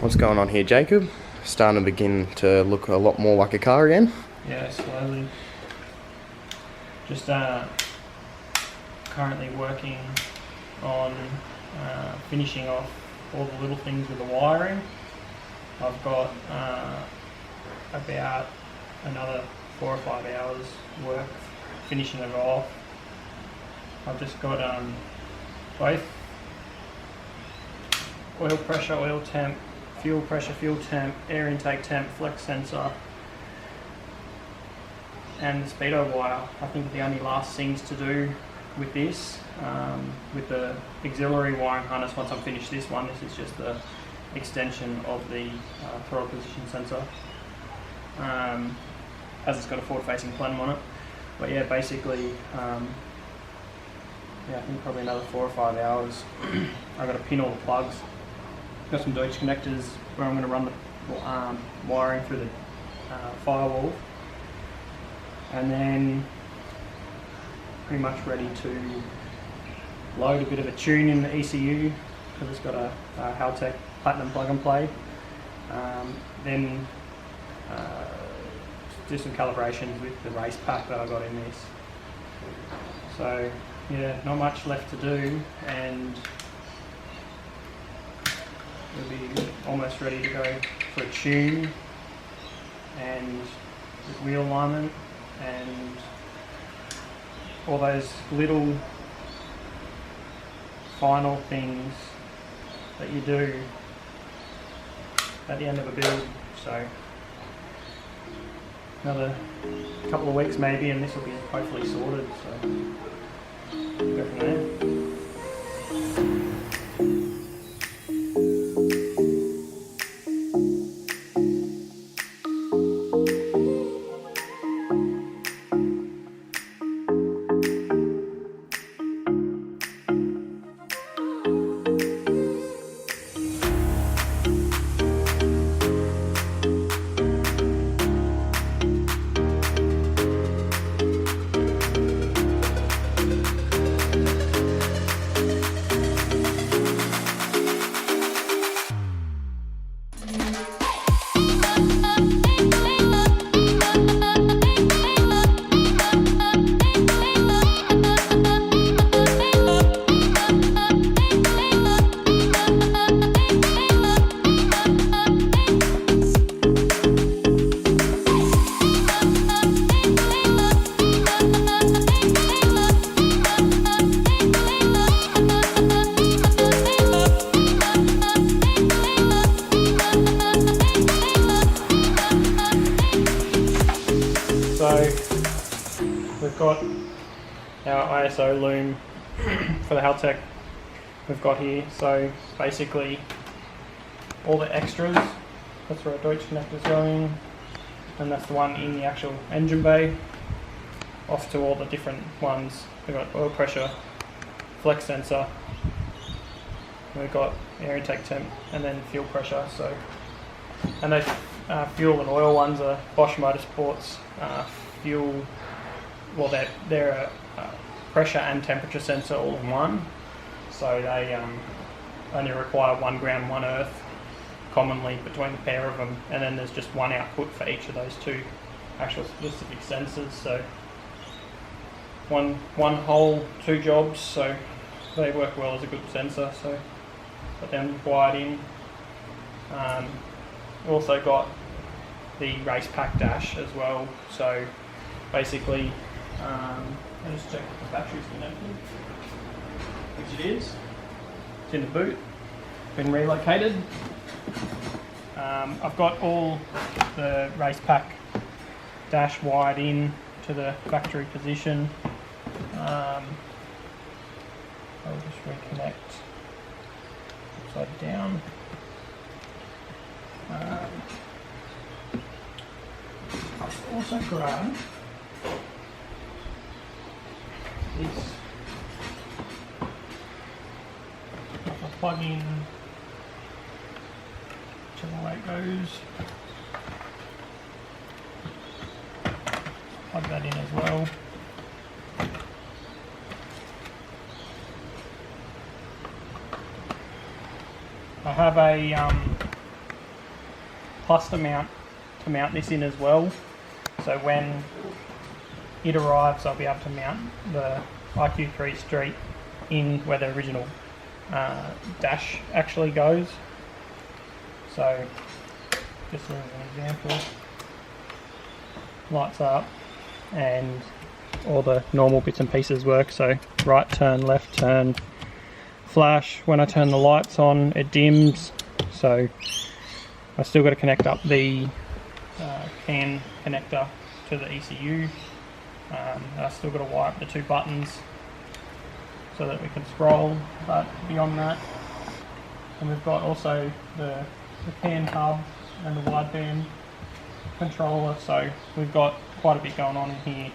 What's going on here, Jacob? Starting to begin to look a lot more like a car again. Yeah, slowly. Just currently working on finishing off all the little things with the wiring. I've got about another 4 or 5 hours work finishing it off. I've just got both oil pressure, oil temp, fuel pressure, fuel temp, air intake temp, flex sensor, and the speedo wire. I think the only last things to do with this, with the auxiliary wiring harness, once I've finished this one, this is just the extension of the throttle position sensor, as it's got a forward-facing plenum on it. But yeah, basically, yeah, I think probably another 4 or 5 hours. I've got to pin all the plugs. Got some Deutsch connectors where I'm going to run the wiring through the firewall, and then pretty much ready to load a bit of a tune in the ECU because it's got a Haltech Platinum plug and play. Then do some calibrations with the race pack that I got in this. So yeah, not much left to do, and we'll be almost ready to go for a tune and with wheel alignment and all those little final things that you do at the end of a build. So another couple of weeks maybe, and this will be hopefully sorted. So we'll go from there. So we've got our ISO loom for the Haltech we've got here. So basically all the extras, that's where our Deutsch connector's going, and that's the one in the actual engine bay, off to all the different ones. We've got oil pressure, flex sensor, we've got air intake temp, and then fuel pressure. So, and those fuel and oil ones are Bosch Motorsports fuel. Well, they're a pressure and temperature sensor all in one. So they only require 1 ground, 1 earth commonly between the pair of them, and then there's just one output for each of those two actual specific sensors. So one hole, 2 jobs. So they work well as a good sensor. So got them wired in. Also got the race pack dash as well. So basically, I'll just check if the battery's connected, which it is. It's in the boot, been relocated. I've got all the race pack dash wired in to the factory position. I'll just reconnect upside down. I'll also grab this. I'll plug in whichever way it goes. Plug that in as well. I have a cluster mount to mount this in as well, so when it arrives I'll be able to mount the IQ3 Street in where the original dash actually goes. So just as an example, lights up and all the normal bits and pieces work, so right turn, left turn, flash. When I turn the lights on it dims, so I still got to connect up the CAN connector to the ECU. I still got to wire up the 2 buttons so that we can scroll, but beyond that, and we've got also the CAN hub and the wideband controller, so we've got quite a bit going on in here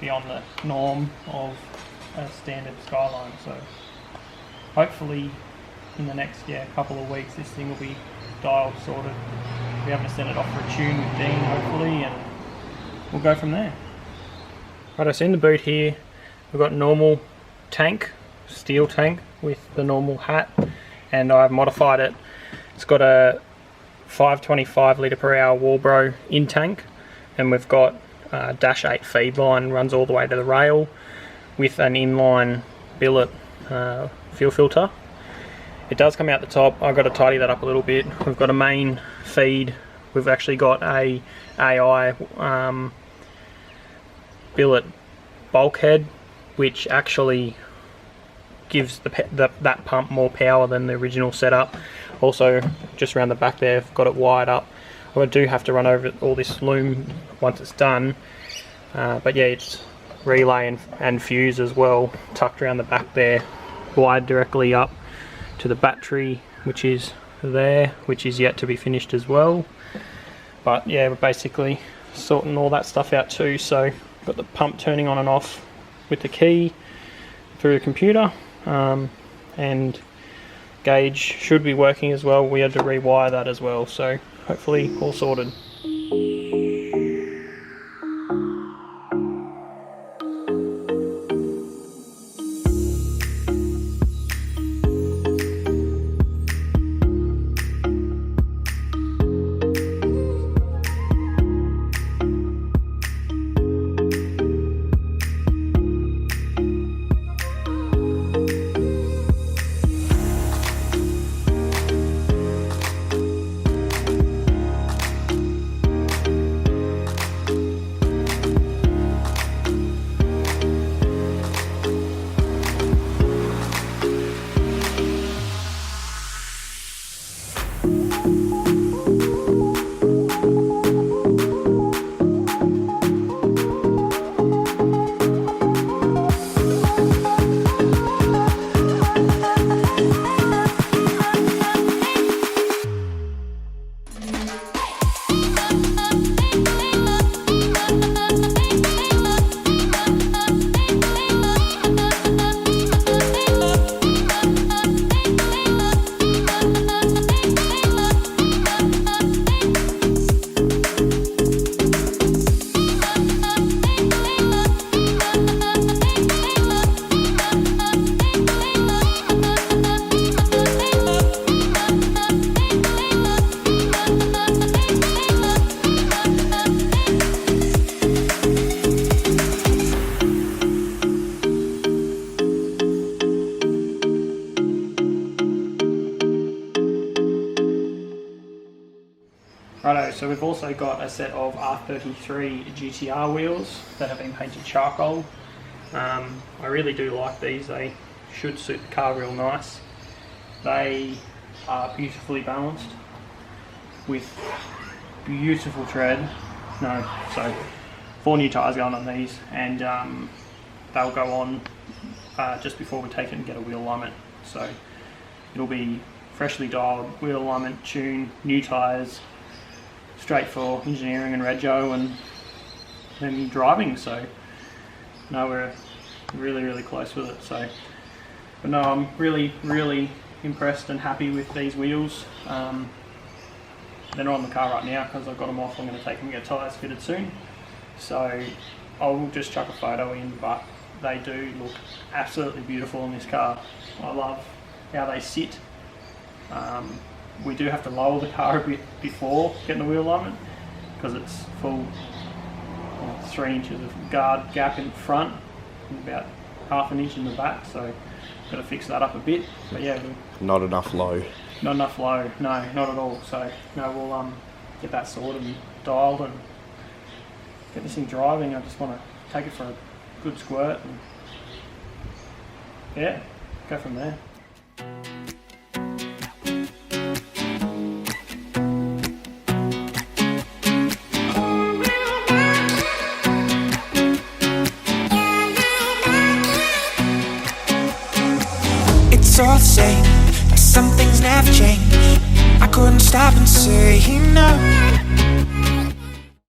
beyond the norm of a standard Skyline. So hopefully in the next couple of weeks this thing will be dialed, sorted. We have to send it off for a tune with Dean hopefully, and we'll go from there. Right, so in the boot here we've got normal tank, steel tank with the normal hat, and I've modified it. It's got a 525 litre per hour Walbro in tank, and we've got dash 8 feed line runs all the way to the rail with an inline billet fuel filter. It does come out the top. I've got to tidy that up a little bit. We've got a main feed. We've actually got a AI billet bulkhead, which actually gives that pump more power than the original setup. Also, just around the back there, I've got it wired up. I do have to run over all this loom once it's done, but yeah, it's relay and fuse as well, tucked around the back there, wired directly up to the battery, which is there, which is yet to be finished as well. But yeah, we're basically sorting all that stuff out too. So got the pump turning on and off with the key through the computer, and gauge should be working as well. We had to rewire that as well, so hopefully all sorted. Righto, so we've also got a set of R33 GTR wheels that have been painted charcoal. I really do like these. They should suit the car real nice. They are beautifully balanced with beautiful tread. So 4 new tyres going on these, and they'll go on just before we take it and get a wheel alignment. So it'll be freshly dialed, wheel alignment, tune, new tyres, straight for engineering and rego and then driving. So no, we're really close with it. So, but no, I'm really impressed and happy with these wheels. They're not on the car right now because I've got them off. I'm going to take them and get tyres fitted soon. So I'll just chuck a photo in, but they do look absolutely beautiful in this car. I love how they sit. We do have to lower the car a bit before getting the wheel alignment because it's full 3 inches of guard gap in front and about half an inch in the back, so got to fix that up a bit. But yeah, Not enough low. not enough low, no, not at all. So no, we'll get that sorted and dialed and get this thing driving. I just want to take it for a good squirt and yeah, go from there. It's all the same, like some things never change. I couldn't stop and say no.